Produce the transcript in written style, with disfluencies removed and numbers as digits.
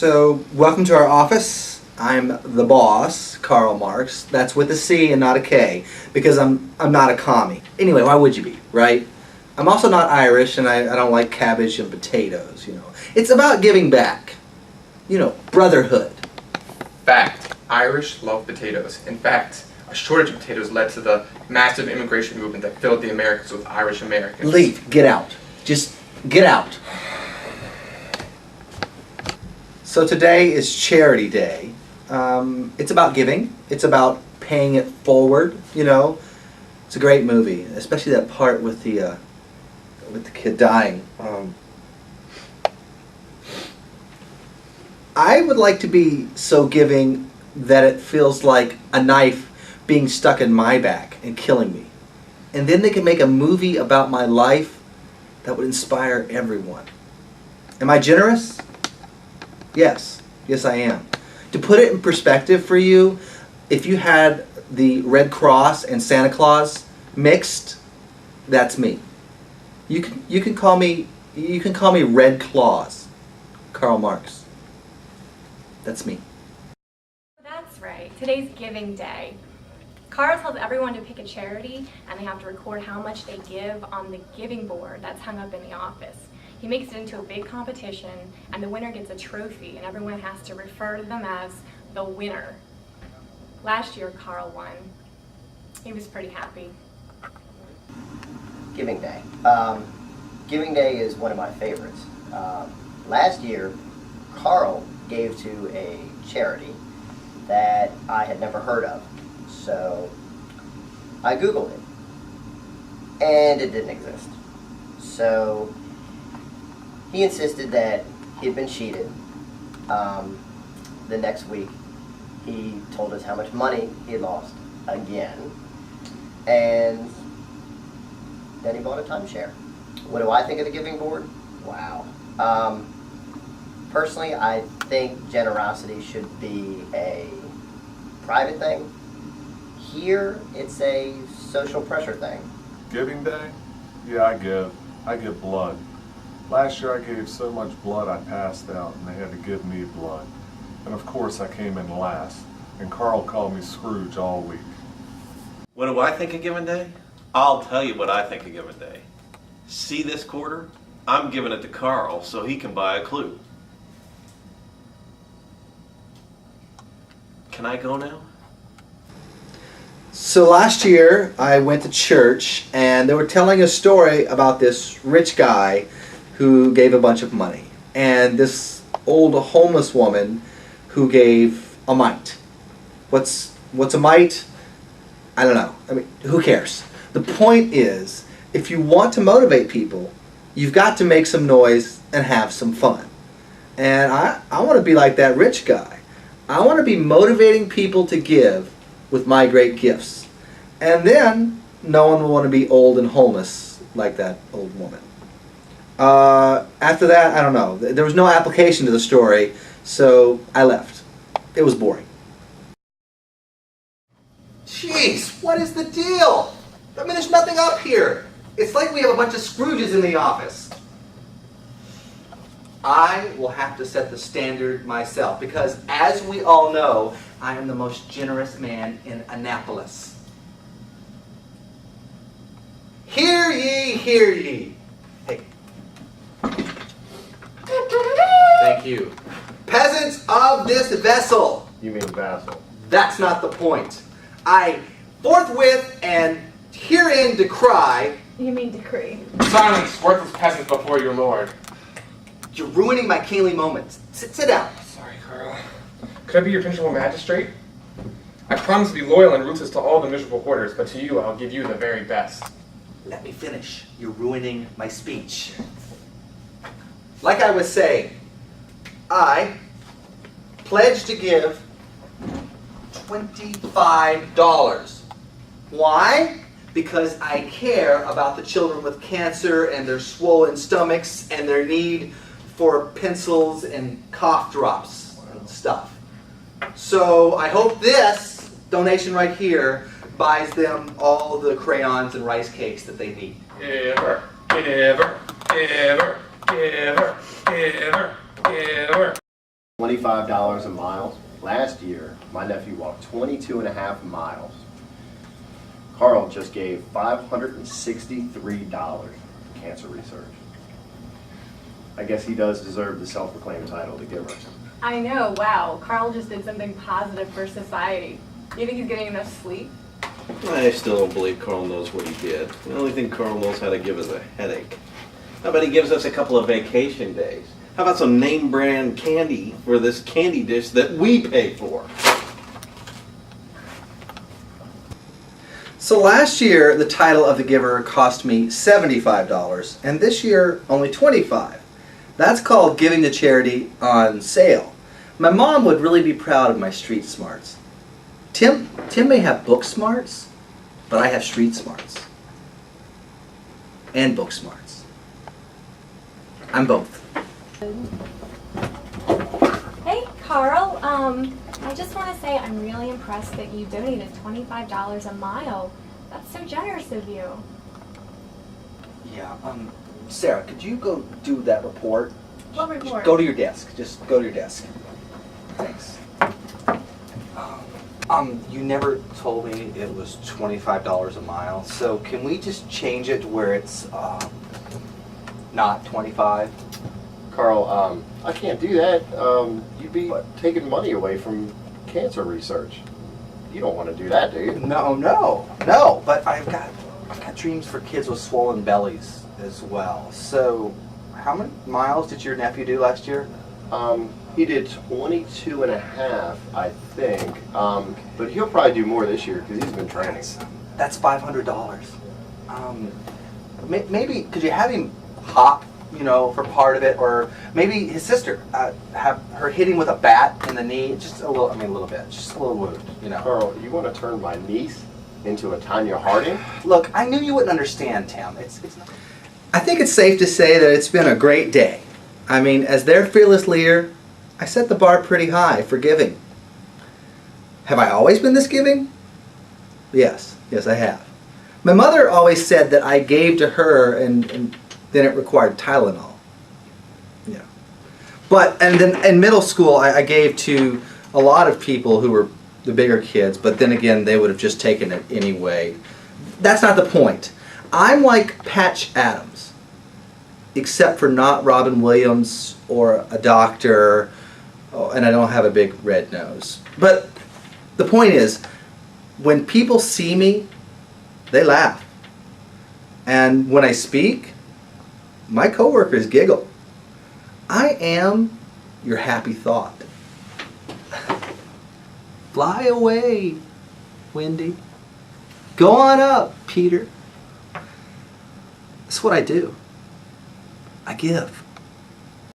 So, welcome to our office. I'm the boss, Karl Marx. That's with a C and not a K, because I'm not a commie. Anyway, why would you be, right? I'm also not Irish, and I don't like cabbage and potatoes, you know. It's about giving back. You know, brotherhood. Fact. Irish love potatoes. In fact, a shortage of potatoes led to the massive immigration movement that filled the Americas with Irish Americans. Leave. Get out. Just get out. So today is Charity Day. It's about giving. It's about paying it forward, you know. It's a great movie, especially that part with the kid dying. I would like to be so giving that it feels like a knife being stuck in my back and killing me. And then they can make a movie about my life that would inspire everyone. Am I generous? Yes. Yes, I am. To put it in perspective for you, if you had the Red Cross and Santa Claus mixed, that's me. You can call me Red Claus, Karl Marx. That's me. That's right. Today's Giving Day. Karl tells everyone to pick a charity, and they have to record how much they give on the giving board that's hung up in the office. He makes it into a big competition, and the winner gets a trophy, and everyone has to refer to them as the winner. Last year, Karl won. He was pretty happy. Giving Day. Giving Day is one of my favorites. Last year, Karl gave to a charity that I had never heard of. So I Googled it, and it didn't exist. So he insisted that he had been cheated. The next week, he told us how much money he had lost again, and then he bought a timeshare. What do I think of the Giving Board? Wow. Personally, I think generosity should be a private thing. Here, it's a social pressure thing. Giving Day? Yeah, I give. I give blood. Last year I gave so much blood I passed out and they had to give me blood. And of course I came in last. And Karl called me Scrooge all week. What do I think of Giving Day? I'll tell you what I think of Giving Day. See this quarter? I'm giving it to Karl so he can buy a clue. Can I go now? So last year, I went to church, and they were telling a story about this rich guy who gave a bunch of money, and this old homeless woman who gave a mite. What's a mite? I don't know. I mean, who cares? The point is, if you want to motivate people, you've got to make some noise and have some fun. And I want to be like that rich guy. I want to be motivating people to give with my great gifts. And then no one will want to be old and homeless like that old woman. After that, I don't know. There was no application to the story, so I left. It was boring. Jeez, what is the deal? I mean, there's nothing up here. It's like we have a bunch of Scrooges in the office. I will have to set the standard myself because, as we all know, I am the most generous man in Annapolis. Hear ye, hear ye. Hey. Thank you. Peasants of this vessel. You mean vassal. That's not the point. I forthwith and herein decry. You mean decree. Silence, worthless peasants before your lord. You're ruining my kingly moments. Sit down. Sorry, Karl. Could I be your principal magistrate? I promise to be loyal and ruthless to all the miserable hoarders, but to you I'll give you the very best. Let me finish. You're ruining my speech. Like I was saying, I pledge to give $25. Why? Because I care about the children with cancer and their swollen stomachs and their need for pencils and cough drops and stuff. So I hope this donation right here buys them all the crayons and rice cakes that they need. Giver, giver, giver, giver, giver, giver. $25 a mile. Last year, my nephew walked 22.5 miles. Carl just gave $563 to cancer research. I guess he does deserve the self-proclaimed title to giver. I know, wow. Carl just did something positive for society. You think he's getting enough sleep? I still don't believe Carl knows what he did. The only thing Carl knows how to give is a headache. How about he gives us a couple of vacation days? How about some name brand candy for this candy dish that we pay for? So last year, the title of the giver cost me $75, and this year, only $25. That's called giving to charity on sale. My mom would really be proud of my street smarts. Tim may have book smarts, but I have street smarts. And book smarts. I'm both. Hey, Carl. I just want to say I'm really impressed that you donated $25 a mile. That's so generous of you. Yeah, Sarah, could you go do that report? What report? Go to your desk. Just go to your desk. Thanks. You never told me it was $25 a mile, so can we just change it to where it's, not 25? Carl, I can't do that. You'd be taking money away from cancer research. You don't want to do that, do you? No, but I've got dreams for kids with swollen bellies as well. So, how many miles did your nephew do last year? He did 22.5, I think. But he'll probably do more this year because he's been training. That's $500. Maybe could you have him hop, for part of it, or maybe his sister have her hit him with a bat in the knee, just a little bit, just a little wound, Carl, you want to turn my niece into a Tanya Harding? Look, I knew you wouldn't understand, Tim. It's not. I think it's safe to say that it's been a great day. I mean, as their fearless leader, I set the bar pretty high for giving. Have I always been this giving? Yes, I have. My mother always said that I gave to her and then it required Tylenol. Yeah. And then in middle school, I gave to a lot of people who were the bigger kids, but then again, they would have just taken it anyway. That's not the point. I'm like Patch Adams, except for not Robin Williams or a doctor, and I don't have a big red nose. But the point is, when people see me, they laugh. And when I speak, my coworkers giggle. I am your happy thought. Fly away, Wendy. Go on up, Peter. That's what I do. I give.